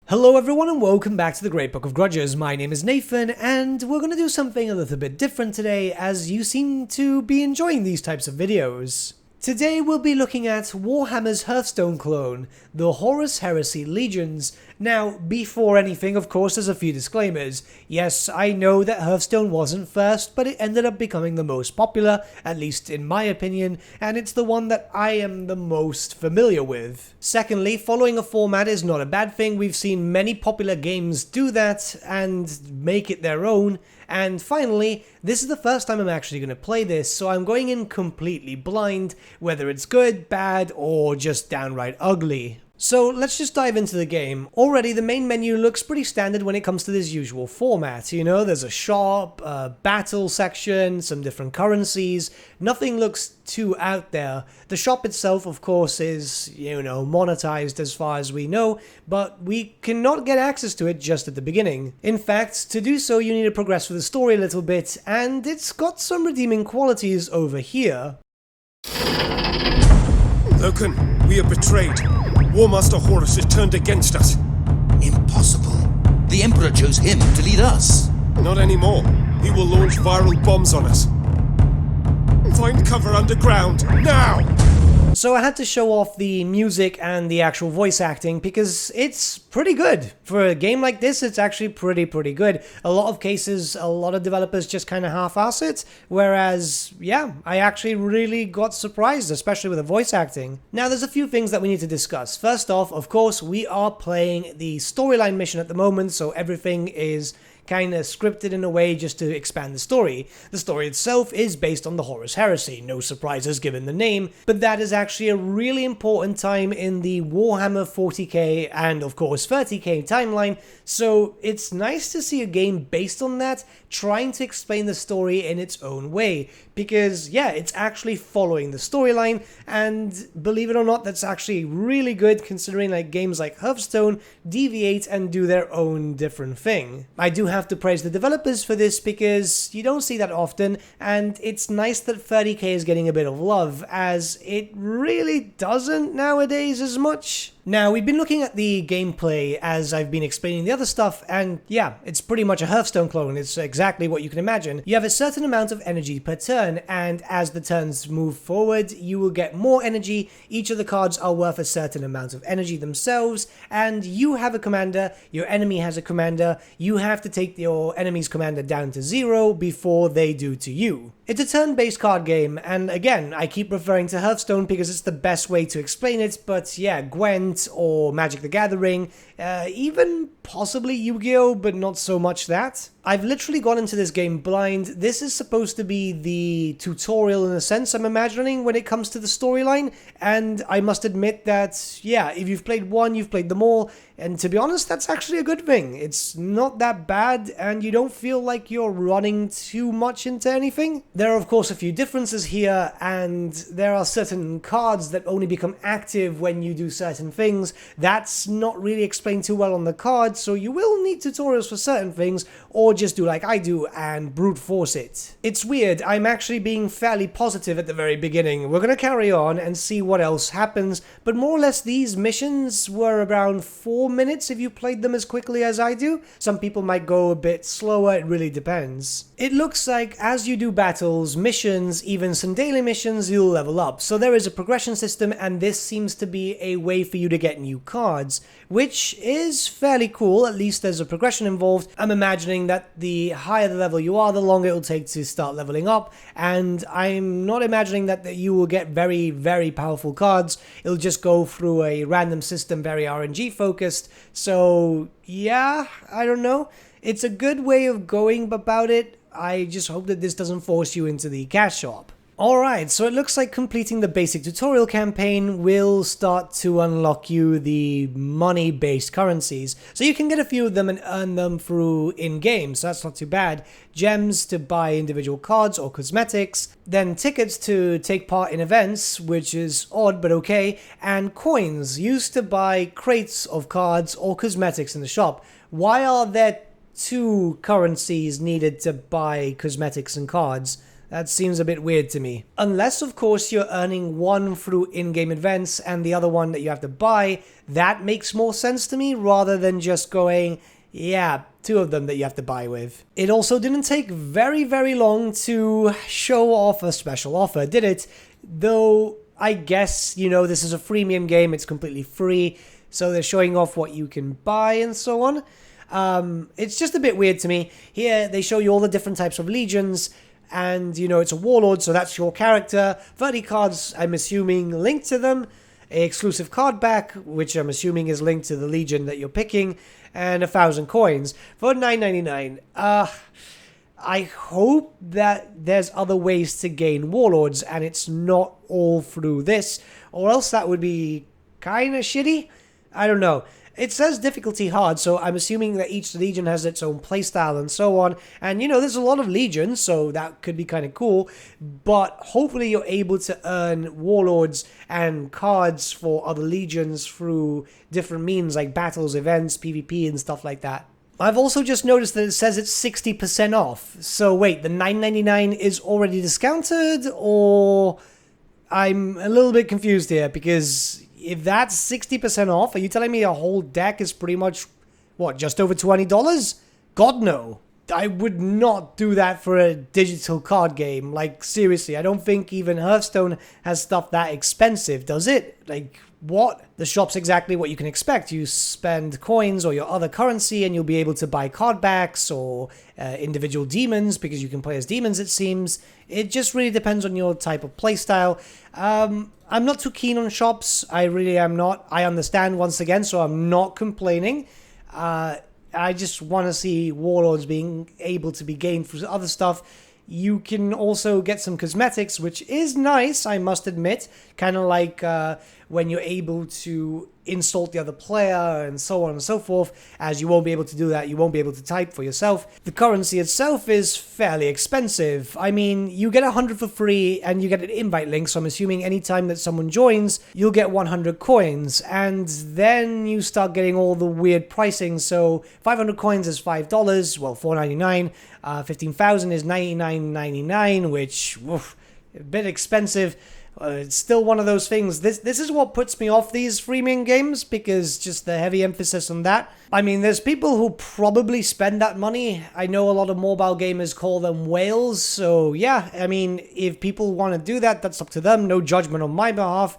Hello everyone and welcome back to the Great Book of Grudges. My name is Nathan and we're going to do something a little bit different today as you seem to be enjoying these types of videos. Today we'll be looking at Warhammer's Hearthstone clone, the Horus Heresy Legions. Now, before anything, of course, there's a few disclaimers. Yes, I know that Hearthstone wasn't first, but it ended up becoming the most popular, at least in my opinion, and it's the one that I am the most familiar with. Secondly, following a format is not a bad thing. We've seen many popular games do that and make it their own. And finally, this is the first time I'm actually going to play this, so I'm going in completely blind, whether it's good, bad, or just downright ugly. So let's just dive into the game. Already the main menu looks pretty standard when it comes to this usual format. You know, there's a shop, a battle section, some different currencies. Nothing looks too out there. The shop itself, of course, is, monetized as far as we know, but we cannot get access to it just at the beginning. In fact, to do so, you need to progress through the story a little bit, and it's got some redeeming qualities over here. Loken, we are betrayed. War Master Horus has turned against us. Impossible. The Emperor chose him to lead us. Not anymore. He will launch viral bombs on us. Find cover underground, now! So I had to show off the music and the actual voice acting because it's pretty good. For a game like this, it's actually pretty good. A lot of cases, a lot of developers just kind of half-ass it, whereas, yeah, I actually really got surprised, especially with the voice acting. Now, there's a few things that we need to discuss. First off, of course, we are playing the storyline mission at the moment, so everything is kind of scripted in a way just to expand the story. The story itself is based on the Horus Heresy, no surprises given the name, but that is actually a really important time in the Warhammer 40k and of course 30k timeline, so it's nice to see a game based on that trying to explain the story in its own way, because yeah, it's actually following the storyline, and believe it or not, that's actually really good considering like games like Hearthstone deviate and do their own different thing. I do have to praise the developers for this because you don't see that often, and it's nice that 30k is getting a bit of love, as it really doesn't nowadays as much. Now, we've been looking at the gameplay as I've been explaining the other stuff, and yeah, it's pretty much a Hearthstone clone. It's exactly what you can imagine. You have a certain amount of energy per turn, and as the turns move forward, you will get more energy. Each of the cards are worth a certain amount of energy themselves, and you have a commander, your enemy has a commander, you have to take your enemy's commander down to 0 before they do to you. It's a turn-based card game, and again, I keep referring to Hearthstone because it's the best way to explain it, but yeah, Gwent or Magic the Gathering, even possibly Yu-Gi-Oh, but not so much that. I've literally gone into this game blind. This is supposed to be the tutorial in a sense, I'm imagining, when it comes to the storyline, and I must admit that, yeah, if you've played one, you've played them all, and to be honest, that's actually a good thing. It's not that bad, and you don't feel like you're running too much into anything. There are, of course, a few differences here, and there are certain cards that only become active when you do certain things. That's not really explained too well on the card, so you will need tutorials for certain things, or just do like I do and brute force it. It's weird, I'm actually being fairly positive at the very beginning. We're gonna carry on and see what else happens, but more or less these missions were around 4 minutes if you played them as quickly as I do. Some people might go a bit slower, it really depends. It looks like as you do battles, missions, even some daily missions, you'll level up. So there is a progression system, and this seems to be a way for you to get new cards, which is fairly cool. At least there's a progression involved. I'm imagining that the higher the level you are, the longer it'll take to start leveling up, and I'm not imagining that you will get very powerful cards. It'll just go through a random system, very RNG focused. So yeah, I don't know. It's a good way of going about it. I just hope that this doesn't force you into the cash shop. Alright, so it looks like completing the basic tutorial campaign will start to unlock you the money-based currencies. So you can get a few of them and earn them through in-game, so that's not too bad. Gems to buy individual cards or cosmetics, then tickets to take part in events, which is odd but okay, and coins used to buy crates of cards or cosmetics in the shop. Why are there 2 currencies needed to buy cosmetics and cards? That seems a bit weird to me. Unless, of course, you're earning one through in-game events and the other one that you have to buy. That makes more sense to me rather than just going, yeah, two of them that you have to buy with. It also didn't take very, very long to show off a special offer, did it? Though, I guess, you know, this is a freemium game, it's completely free, so they're showing off what you can buy and so on. It's just a bit weird to me. Here, they show you all the different types of legions, and, you know, it's a warlord, so that's your character. 30 cards, I'm assuming, linked to them. An exclusive card back, which I'm assuming is linked to the legion that you're picking. And 1,000 coins for $9.99. I hope that there's other ways to gain warlords, and it's not all through this. Or else that would be kind of shitty. I don't know. It says difficulty hard, so I'm assuming that each legion has its own playstyle and so on. And, you know, there's a lot of legions, so that could be kind of cool. But hopefully you're able to earn warlords and cards for other legions through different means, like battles, events, PvP, and stuff like that. I've also just noticed that it says it's 60% off. So wait, the $9.99 is already discounted? Or I'm a little bit confused here, because if that's 60% off, are you telling me a whole deck is pretty much, what, just over $20? God, no. I would not do that for a digital card game. Like, seriously, I don't think even Hearthstone has stuff that expensive, does it? Like, what? The shop's exactly what you can expect. You spend coins or your other currency and you'll be able to buy card backs or individual demons, because you can play as demons, it seems. It just really depends on your type of playstyle. I'm not too keen on shops. I really am not. I understand once again, so I'm not complaining. I just want to see warlords being able to be gained through other stuff. You can also get some cosmetics, which is nice, I must admit. Kind of like when you're able to insult the other player and so on and so forth. As you won't be able to do that, you won't be able to type for yourself. The currency itself is fairly expensive. I mean, you get 100 for free and you get an invite link, so I'm assuming anytime that someone joins, you'll get 100 coins. And then you start getting all the weird pricing. So 500 coins is $5, well, $4.99. 15,000 is $99.99, which, oof, a bit expensive. It's still one of those things. This is what puts me off these freemium games, because just the heavy emphasis on that. I mean, there's people who probably spend that money. I know a lot of mobile gamers call them whales, so yeah, I mean, if people want to do that, that's up to them. No judgment on my behalf.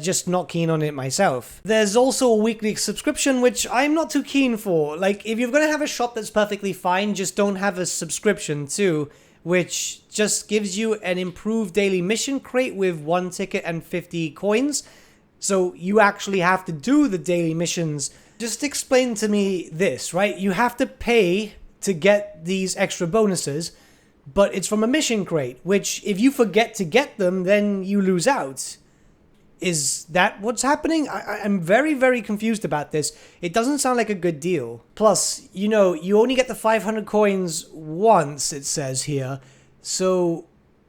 Just not keen on it myself. There's also a weekly subscription, which I'm not too keen for. Like, if you're going to have a shop that's perfectly fine, just don't have a subscription too, which just gives you an improved daily mission crate with 1 ticket and 50 coins. So you actually have to do the daily missions. Just explain to me this, right? You have to pay to get these extra bonuses, but it's from a mission crate, which if you forget to get them, then you lose out. Is that what's happening? I'm very, very confused about this. It doesn't sound like a good deal. Plus, you know, you only get the 500 coins once, it says here. So,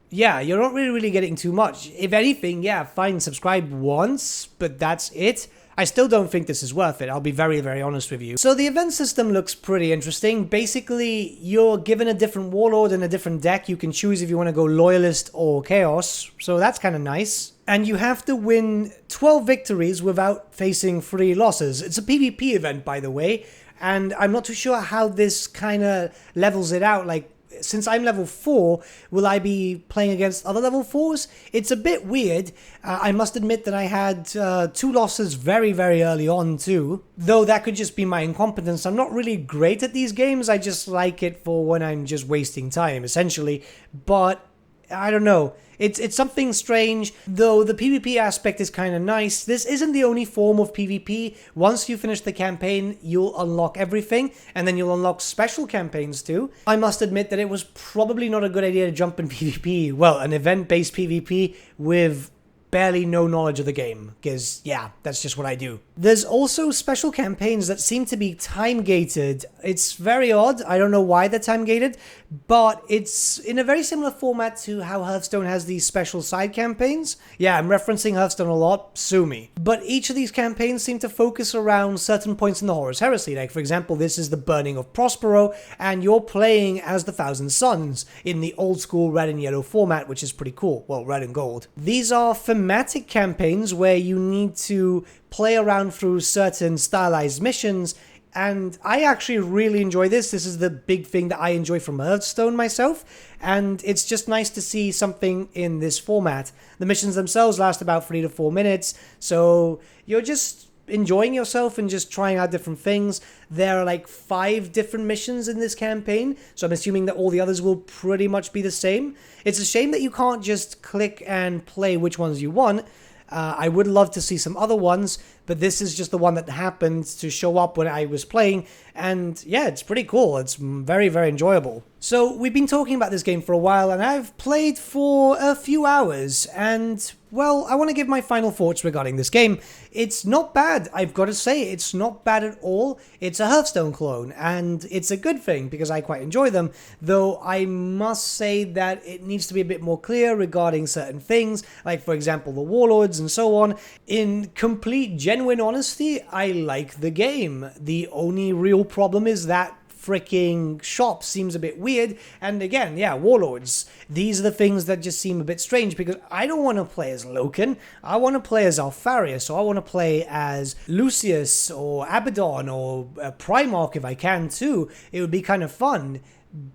yeah, you're not really getting too much. If anything, yeah, fine, subscribe once, but that's it. I still don't think this is worth it. I'll be very, very honest with you. So the event system looks pretty interesting. Basically, you're given a different warlord and a different deck. You can choose if you want to go Loyalist or Chaos. So that's kind of nice. And you have to win 12 victories without facing 3 losses. It's a PvP event, by the way. And I'm not too sure how this kind of levels it out. Like, since I'm level 4, will I be playing against other level 4s? It's a bit weird. I must admit that I had 2 losses very, very early on too. Though that could just be my incompetence. I'm not really great at these games. I just like it for when I'm just wasting time, essentially. But I don't know. It's something strange, though the PvP aspect is kind of nice. This isn't the only form of PvP. Once you finish the campaign, you'll unlock everything, and then you'll unlock special campaigns too. I must admit that it was probably not a good idea to jump in PvP, well, an event-based PvP with barely no knowledge of the game, because, yeah, that's just what I do. There's also special campaigns that seem to be time-gated. It's very odd. I don't know why they're time-gated, but it's in a very similar format to how Hearthstone has these special side campaigns. Yeah, I'm referencing Hearthstone a lot, sue me. But each of these campaigns seem to focus around certain points in the Horus Heresy. Like, for example, this is the Burning of Prospero, and you're playing as the Thousand Sons in the old-school red and yellow format, which is pretty cool. Well, red and gold. These are thematic campaigns where you need to play around through certain stylized missions, and I actually really enjoy this. This is the big thing that I enjoy from Hearthstone myself, and it's just nice to see something in this format. The missions themselves last about 3 to 4 minutes, so you're just enjoying yourself and just trying out different things. There are like 5 different missions in this campaign, so I'm assuming that all the others will pretty much be the same. It's a shame that you can't just click and play which ones you want. I would love to see some other ones, but this is just the one that happened to show up when I was playing, and yeah, it's pretty cool. It's very, very enjoyable. So we've been talking about this game for a while, and I've played for a few hours, and well, I want to give my final thoughts regarding this game. It's not bad, I've got to say, it's not bad at all. It's a Hearthstone clone, and it's a good thing because I quite enjoy them, though I must say that it needs to be a bit more clear regarding certain things, like for example the warlords and so on. In complete genuine honesty, I like the game. The only real problem is that freaking shop seems a bit weird, and again, yeah, warlords. These are the things that just seem a bit strange because I don't want to play as Loken. I want to play as Alfarius, or I want to play as Lucius or Abaddon or Primarch if I can too. It would be kind of fun,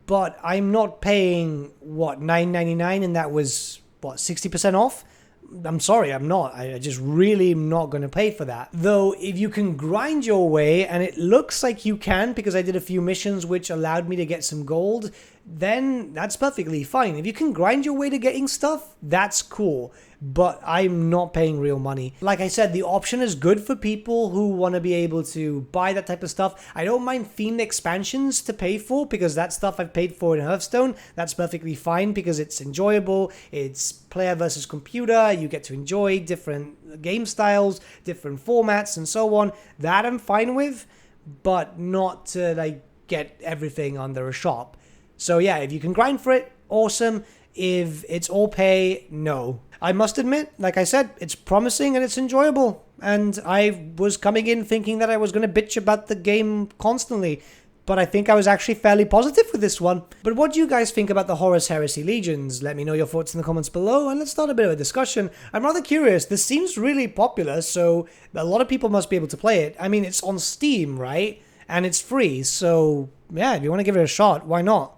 but I'm not paying what, $9.99, and that was what, 60% off? I'm sorry, I'm not. I just really am not going to pay for that. Though, if you can grind your way, and it looks like you can because I did a few missions which allowed me to get some gold, then that's perfectly fine. If you can grind your way to getting stuff, that's cool. But I'm not paying real money. Like I said, the option is good for people who want to be able to buy that type of stuff. I don't mind themed expansions to pay for because that stuff I've paid for in Hearthstone. That's perfectly fine because it's enjoyable. It's player versus computer. You get to enjoy different game styles, different formats, and so on. That I'm fine with, but not to like get everything under a shop. So yeah, if you can grind for it, awesome. If it's all pay, no. I must admit, like I said, it's promising and it's enjoyable. And I was coming in thinking that I was going to bitch about the game constantly, but I think I was actually fairly positive with this one. But what do you guys think about the Horus Heresy Legions? Let me know your thoughts in the comments below, and let's start a bit of a discussion. I'm rather curious. This seems really popular, so a lot of people must be able to play it. I mean, it's on Steam, right? And it's free, so yeah, if you want to give it a shot, why not?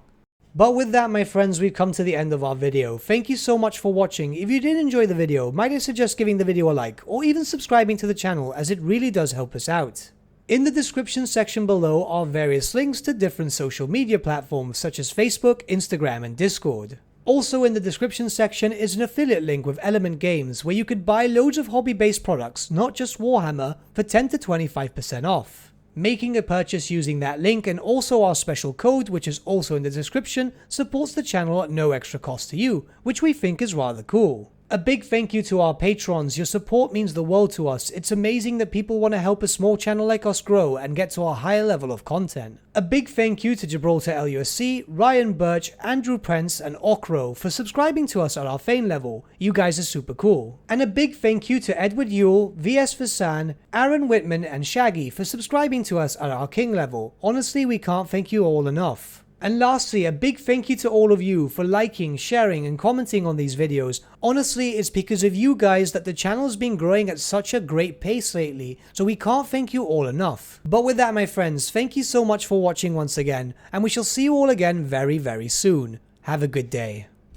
But with that, my friends, we've come to the end of our video. Thank you so much for watching. If you did enjoy the video, might I suggest giving the video a like, or even subscribing to the channel, as it really does help us out. In the description section below are various links to different social media platforms such as Facebook, Instagram, and Discord. Also in the description section is an affiliate link with Element Games where you could buy loads of hobby-based products, not just Warhammer, for 10 to 25% off. Making a purchase using that link and also our special code, which is also in the description, supports the channel at no extra cost to you, which we think is rather cool. A big thank you to our patrons. Your support means the world to us. It's amazing that people want to help a small channel like us grow and get to a higher level of content. A big thank you to Gibraltar LUSC, Ryan Bertsche, Andrew Prince, and Okro for subscribing to us at our Fame level. You guys are super cool. And a big thank you to Edward Yule, VS Vasan, Aaron Whitman, and Shaggy for subscribing to us at our King level. Honestly, we can't thank you all enough. And lastly, a big thank you to all of you for liking, sharing, and commenting on these videos. Honestly, it's because of you guys that the channel's been growing at such a great pace lately, so we can't thank you all enough. But with that, my friends, thank you so much for watching once again, and we shall see you all again very, very soon. Have a good day.